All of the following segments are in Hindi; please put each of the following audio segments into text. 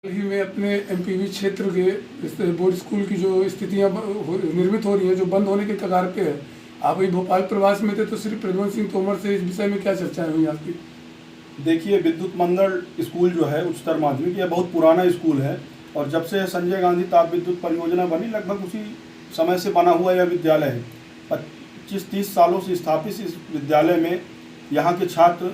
हाल ही में अपने एमपीवी क्षेत्र के इस बोर्ड स्कूल की जो स्थितियां निर्मित हो रही हैं, जो बंद होने के कगार पे है। आप अभी भोपाल प्रवास में थे, तो श्री प्रद्युम्न सिंह तोमर से इस विषय में क्या चर्चाएं हुई आपकी? देखिए, विद्युत मंडल स्कूल जो है उच्चतर माध्यमिक, यह बहुत पुराना स्कूल है और जब से संजय गांधी ताप विद्युत परियोजना बनी, लगभग उसी समय से बना हुआ यह विद्यालय है। 25-30 सालों से स्थापित इस विद्यालय में यहाँ के छात्र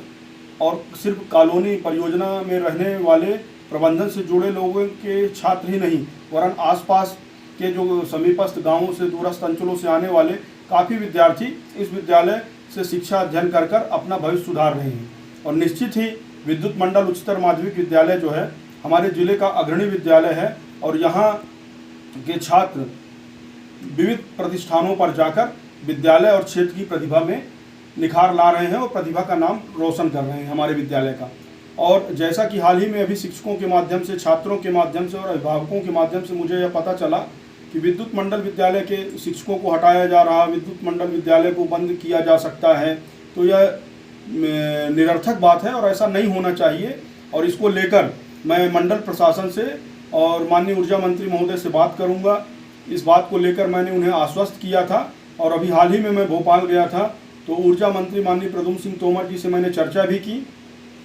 और सिर्फ कॉलोनी परियोजना में रहने वाले प्रबंधन से जुड़े लोगों के छात्र ही नहीं, वरन आसपास के जो समीपस्थ गांवों से, दूरस्थ अंचलों से आने वाले काफ़ी विद्यार्थी इस विद्यालय से शिक्षा अध्ययन कर अपना भविष्य सुधार रहे हैं। और निश्चित ही विद्युत मंडल उच्चतर माध्यमिक विद्यालय जो है हमारे जिले का अग्रणी विद्यालय है और यहाँ के छात्र विविध प्रतिष्ठानों पर जाकर विद्यालय और क्षेत्र की प्रतिभा में निखार ला रहे हैं और प्रतिभा का नाम रोशन कर रहे हैं हमारे विद्यालय का। और जैसा कि हाल ही में अभी शिक्षकों के माध्यम से, छात्रों के माध्यम से और अभिभावकों के माध्यम से मुझे यह पता चला कि विद्युत मंडल विद्यालय के शिक्षकों को हटाया जा रहा, विद्युत मंडल विद्यालय को बंद किया जा सकता है, तो यह निरर्थक बात है और ऐसा नहीं होना चाहिए। और इसको लेकर मैं मंडल प्रशासन से और माननीय ऊर्जा मंत्री महोदय से बात करूंगा। इस बात को लेकर मैंने उन्हें आश्वस्त किया था और अभी हाल ही में मैं भोपाल गया था, तो ऊर्जा मंत्री माननीय प्रद्युम्न सिंह तोमर जी से मैंने चर्चा भी की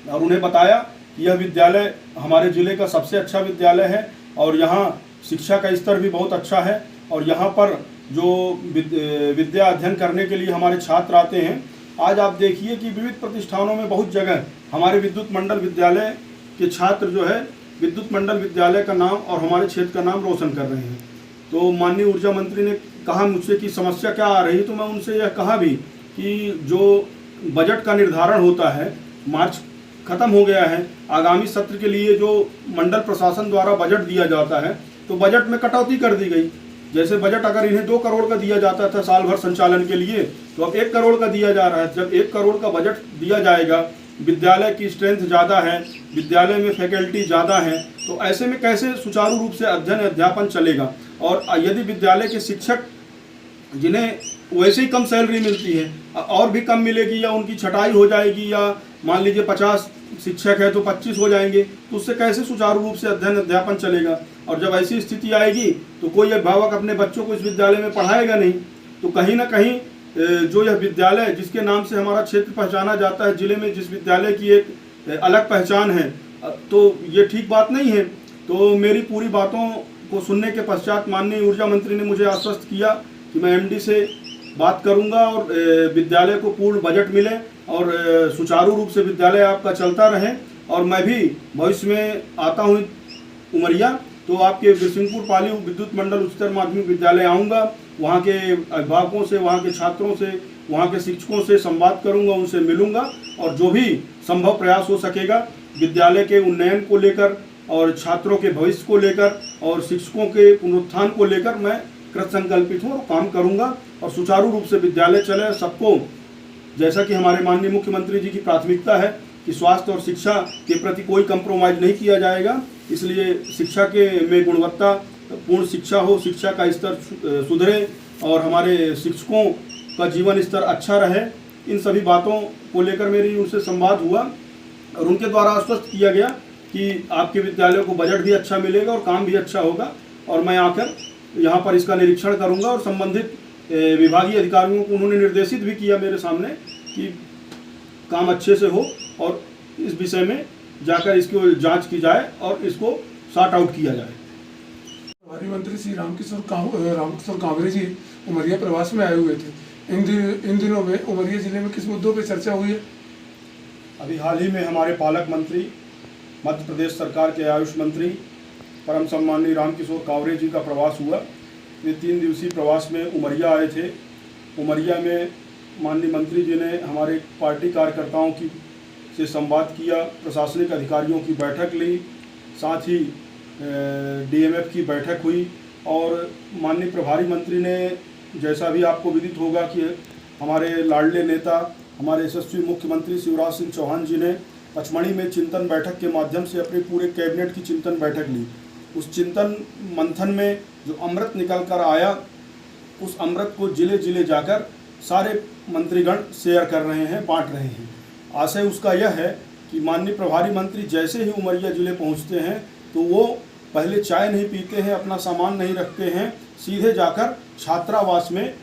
और उन्हें बताया कि यह विद्यालय हमारे ज़िले का सबसे अच्छा विद्यालय है और यहाँ शिक्षा का स्तर भी बहुत अच्छा है और यहाँ पर जो विद्या अध्ययन करने के लिए हमारे छात्र आते हैं, आज आप देखिए कि विविध प्रतिष्ठानों में बहुत जगह हमारे विद्युत मंडल विद्यालय के छात्र जो है विद्युत मंडल विद्यालय का नाम और हमारे क्षेत्र का नाम रोशन कर रहे हैं। तो माननीय ऊर्जा मंत्री ने कहा मुझसे कि समस्या क्या आ रही, तो मैं उनसे यह कहा भी कि जो बजट का निर्धारण होता है, मार्च खत्म हो गया है, आगामी सत्र के लिए जो मंडल प्रशासन द्वारा बजट दिया जाता है, तो बजट में कटौती कर दी गई। जैसे बजट अगर इन्हें 2 करोड़ का दिया जाता था साल भर संचालन के लिए, तो अब 1 करोड़ का दिया जा रहा है। जब 1 करोड़ का बजट दिया जाएगा, विद्यालय की स्ट्रेंथ ज़्यादा है, विद्यालय में फैकल्टी ज़्यादा है, तो ऐसे में कैसे सुचारू रूप से अध्ययन अध्यापन चलेगा। और यदि विद्यालय के शिक्षक जिन्हें वैसे ही कम सैलरी मिलती है और भी कम मिलेगी या उनकी छटाई हो जाएगी, या मान लीजिए 50 शिक्षक है तो 25 हो जाएंगे, तो उससे कैसे सुचारू रूप से अध्ययन अध्यापन चलेगा। और जब ऐसी स्थिति आएगी तो कोई अभिभावक अपने बच्चों को इस विद्यालय में पढ़ाएगा नहीं। तो कहीं ना कहीं जो यह विद्यालय जिसके नाम से हमारा क्षेत्र पहचाना जाता है, जिले में जिस विद्यालय की एक अलग पहचान है, तो ये ठीक बात नहीं है। तो मेरी पूरी बातों को सुनने के पश्चात माननीय ऊर्जा मंत्री ने मुझे आश्वस्त किया कि मैं एमडी से बात करूंगा और विद्यालय को पूर्ण बजट मिले और सुचारू रूप से विद्यालय आपका चलता रहे। और मैं भी भविष्य में आता हूं उमरिया, तो आपके बिरसिंहपुर पाली विद्युत मंडल उच्चतर माध्यमिक विद्यालय आऊँगा, वहाँ के अभिभावकों से, वहाँ के छात्रों से, वहाँ के शिक्षकों से संवाद करूँगा, उनसे मिलूँगा और जो भी संभव प्रयास हो सकेगा विद्यालय के उन्नयन को लेकर और छात्रों के भविष्य को लेकर और शिक्षकों के पुनरुत्थान को लेकर मैं कृतसंकल्पित हूँ और काम करूँगा और सुचारू रूप से विद्यालय चले। सबको, जैसा कि हमारे माननीय मुख्यमंत्री जी की प्राथमिकता है कि स्वास्थ्य और शिक्षा के प्रति कोई कंप्रोमाइज़ नहीं किया जाएगा, इसलिए शिक्षा के में गुणवत्ता पूर्ण शिक्षा हो, शिक्षा का स्तर सुधरे और हमारे शिक्षकों का जीवन स्तर अच्छा रहे। इन सभी बातों को लेकर मेरी उनसे संवाद हुआ और उनके द्वारा आश्वस्त किया गया कि आपके विद्यालय को बजट भी अच्छा मिलेगा और काम भी अच्छा होगा। और मैं आकर यहाँ पर इसका निरीक्षण करूँगा और संबंधित विभागीय अधिकारियों को उन्होंने निर्देशित भी किया मेरे सामने कि काम अच्छे से हो और इस विषय में जाकर इसकी जांच की जाए और इसको सॉर्ट आउट किया जाए। प्रभारी मंत्री श्री रामकिशोर कांवरे जी उमरिया प्रवास में आए हुए थे। इन दिनों में उमरिया जिले में किस मुद्दों पर चर्चा हुई है? अभी हाल ही में हमारे पालक मंत्री, मध्य प्रदेश सरकार के आयुष मंत्री परम सम्माननीय रामकिशोर कांवरे जी का प्रवास हुआ। वे 3 दिवसीय प्रवास में उमरिया आए थे। उमरिया में माननीय मंत्री जी ने हमारे पार्टी कार्यकर्ताओं की से संवाद किया, प्रशासनिक अधिकारियों की बैठक ली, साथ ही डीएमएफ की बैठक हुई और माननीय प्रभारी मंत्री ने, जैसा भी आपको विदित होगा कि हमारे लाडले नेता हमारे यशस्वी मुख्यमंत्री शिवराज सिंह चौहान जी ने पचमढ़ी में चिंतन बैठक के माध्यम से अपने पूरे कैबिनेट की चिंतन बैठक ली। उस चिंतन मंथन में जो अमृत निकल कर आया, उस अमृत को जिले जिले जाकर सारे मंत्रीगण शेयर कर रहे हैं, बांट रहे हैं। आशय उसका यह है कि माननीय प्रभारी मंत्री जैसे ही उमरिया जिले पहुंचते हैं, तो वो पहले चाय नहीं पीते हैं, अपना सामान नहीं रखते हैं, सीधे जाकर छात्रावास में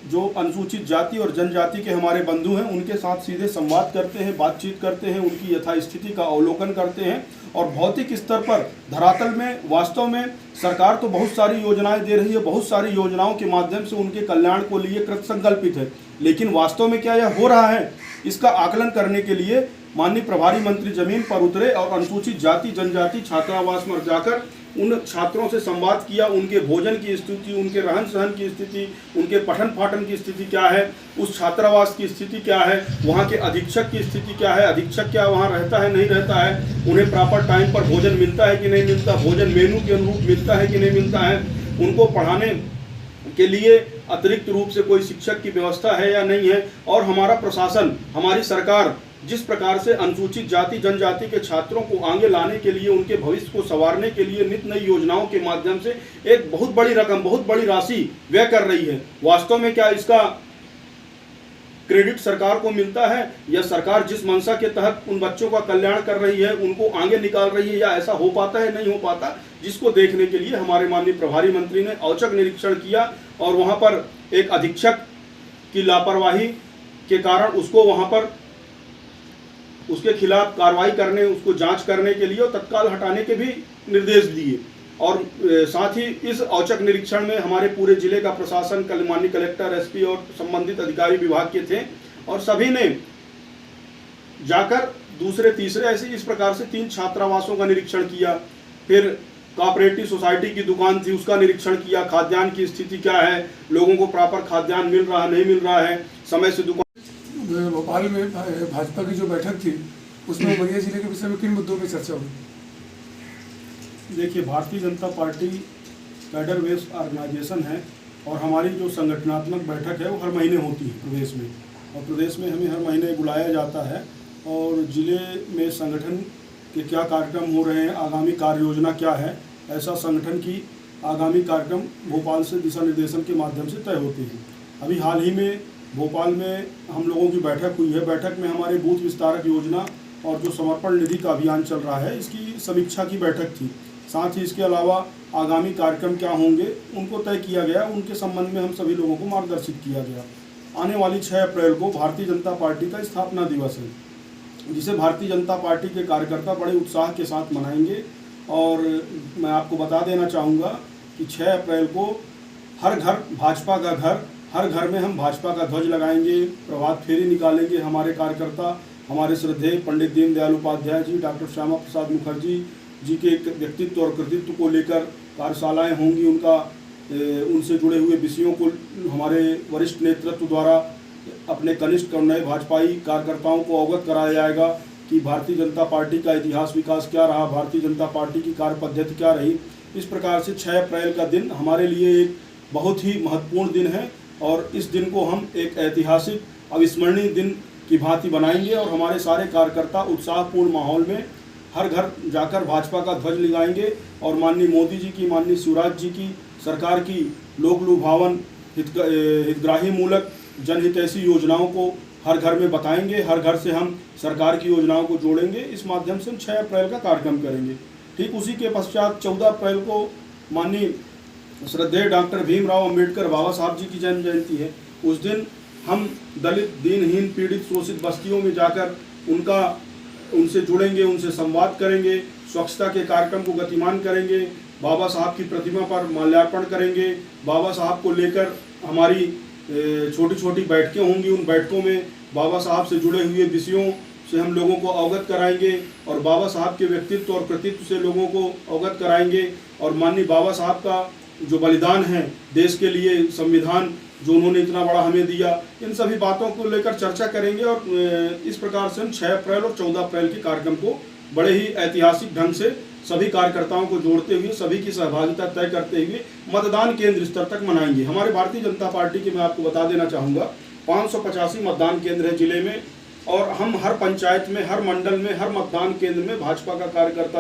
जो अनुसूचित जाति और जनजाति के हमारे बंधु हैं उनके साथ सीधे संवाद करते हैं, बातचीत करते हैं, उनकी यथास्थिति का अवलोकन करते हैं। और भौतिक स्तर पर धरातल में वास्तव में सरकार तो बहुत सारी योजनाएं दे रही है, बहुत सारी योजनाओं के माध्यम से उनके कल्याण को लिए कृतसंकल्पित है, लेकिन वास्तव में क्या यह हो रहा है, इसका आकलन करने के लिए माननीय प्रभारी मंत्री जमीन पर उतरे और अनुसूचित जाति जनजाति छात्रावास में जाकर उन छात्रों से संवाद किया। उनके भोजन की स्थिति, उनके रहन सहन की स्थिति, उनके पठन पाठन की स्थिति क्या है, उस छात्रावास की स्थिति क्या है, वहाँ के अधीक्षक की स्थिति क्या है, अधीक्षक क्या वहाँ रहता है नहीं रहता है, उन्हें प्रॉपर टाइम पर भोजन मिलता है कि नहीं मिलता, भोजन मेनू के अनुरूप मिलता है कि नहीं मिलता है, उनको पढ़ाने के लिए अतिरिक्त रूप से कोई शिक्षक की व्यवस्था है या नहीं है, और हमारा प्रशासन, हमारी सरकार जिस प्रकार से अनुसूचित जाति जनजाति के छात्रों को आगे लाने के लिए, उनके भविष्य को संवारने के लिए नित नई योजनाओं के माध्यम से एक बहुत बड़ी रकम, बहुत बड़ी राशि व्यय कर रही है। वास्तव में क्या इसका क्रेडिट सरकार को मिलता है, या सरकार जिस मंशा के तहत उन बच्चों का कल्याण कर रही है उनको आगे निकाल रही है, या ऐसा हो पाता है नहीं हो पाता, जिसको देखने के लिए हमारे माननीय प्रभारी मंत्री ने औचक निरीक्षण किया और वहाँ पर एक अधीक्षक की लापरवाही के कारण उसको वहाँ पर उसके खिलाफ कार्रवाई करने, उसको जांच करने के लिए और तत्काल हटाने के भी निर्देश दिए। और साथ ही इस औचक निरीक्षण में हमारे पूरे जिले का प्रशासन, माननीय कलेक्टर, एसपी और संबंधित अधिकारी विभाग के थे, और सभी ने जाकर दूसरे तीसरे ऐसे इस प्रकार से 3 छात्रावासों का निरीक्षण किया। फिर कोऑपरेटिव सोसाइटी की दुकान थी, उसका निरीक्षण किया, खाद्यान्न की स्थिति क्या है, लोगों को प्रॉपर खाद्यान्न मिल रहा नहीं मिल रहा है, समय से दुकान। भोपाल में भाजपा की जो बैठक थी उसमें उमरिया जिले के विषय में किन मुद्दों पर चर्चा हुई? देखिए, Bharatiya Janata party cadre based organisation है और हमारी जो संगठनात्मक बैठक है वो हर महीने होती है प्रदेश में, और प्रदेश में हमें हर महीने बुलाया जाता है और जिले में संगठन के क्या कार्यक्रम हो रहे हैं, आगामी कार्य योजना क्या है, ऐसा संगठन की आगामी कार्यक्रम भोपाल से दिशा निर्देशन के माध्यम से तय होते हैं। अभी हाल ही में भोपाल में हम लोगों की बैठक हुई है। बैठक में हमारे बूथ विस्तारक योजना और जो समर्पण निधि का अभियान चल रहा है इसकी समीक्षा की बैठक थी। साथ ही इसके अलावा आगामी कार्यक्रम क्या होंगे उनको तय किया गया, उनके संबंध में हम सभी लोगों को मार्गदर्शित किया गया। आने वाली 6 अप्रैल को भारतीय जनता पार्टी का स्थापना दिवस है, जिसे भारतीय जनता पार्टी के कार्यकर्ता बड़े उत्साह के साथ मनाएंगे। और मैं आपको बता देना चाहूँगा कि 6 अप्रैल को हर घर भाजपा का घर, हर घर में हम भाजपा का ध्वज लगाएंगे, प्रभात फेरी निकालेंगे। हमारे कार्यकर्ता हमारे श्रद्धेय पंडित दीनदयाल उपाध्याय जी, डॉक्टर श्यामा प्रसाद मुखर्जी जी के व्यक्तित्व और कृतित्व को लेकर कार्यशालाएं होंगी, उनसे जुड़े हुए विषयों को हमारे वरिष्ठ नेतृत्व द्वारा अपने कनिष्ठ और नए भाजपाई कार्यकर्ताओं को अवगत कराया जाएगा कि भारतीय जनता पार्टी का इतिहास विकास क्या रहा, भारतीय जनता पार्टी की कार्य पद्धति क्या रही। इस प्रकार से 6 अप्रैल का दिन हमारे लिए एक बहुत ही महत्वपूर्ण दिन है और इस दिन को हम एक ऐतिहासिक अविस्मरणीय दिन की भांति बनाएंगे और हमारे सारे कार्यकर्ता उत्साहपूर्ण माहौल में हर घर जाकर भाजपा का ध्वज लगाएंगे और माननीय मोदी जी की, माननीय शिवराज जी की सरकार की लोक लुभावन हितग्राही मूलक जनहितैषी योजनाओं को हर घर में बताएंगे। हर घर से हम सरकार की योजनाओं को जोड़ेंगे। इस माध्यम से हम 6 अप्रैल का कार्यक्रम करेंगे। ठीक उसी के पश्चात 14 अप्रैल को माननीय श्रद्धेय डॉक्टर भीमराव अंबेडकर बाबा साहब जी की जन्म जयंती है। उस दिन हम दलित, दीनहीन, पीड़ित, शोषित बस्तियों में जाकर उनसे जुड़ेंगे, उनसे संवाद करेंगे, स्वच्छता के कार्यक्रम को गतिमान करेंगे, बाबा साहब की प्रतिमा पर माल्यार्पण करेंगे, बाबा साहब को लेकर हमारी छोटी छोटी बैठकें होंगी। उन बैठकों में बाबा साहब से जुड़े हुए विषयों से हम लोगों को अवगत कराएंगे और बाबा साहब के व्यक्तित्व और कृतित्व से लोगों को अवगत कराएंगे और माननीय बाबा साहब का जो बलिदान है देश के लिए, संविधान जो उन्होंने इतना बड़ा हमें दिया, इन सभी बातों को लेकर चर्चा करेंगे। और इस प्रकार से हम 6 अप्रैल और 14 अप्रैल के कार्यक्रम को बड़े ही ऐतिहासिक ढंग से सभी कार्यकर्ताओं को जोड़ते हुए, सभी की सहभागिता तय करते हुए मतदान केंद्र स्तर तक मनाएंगे। हमारे भारतीय जनता पार्टी के मैं आपको बता देना चाहूँगा 585 मतदान केंद्र है जिले में और हम हर पंचायत में, हर मंडल में, हर मतदान केंद्र में भाजपा का कार्यकर्ता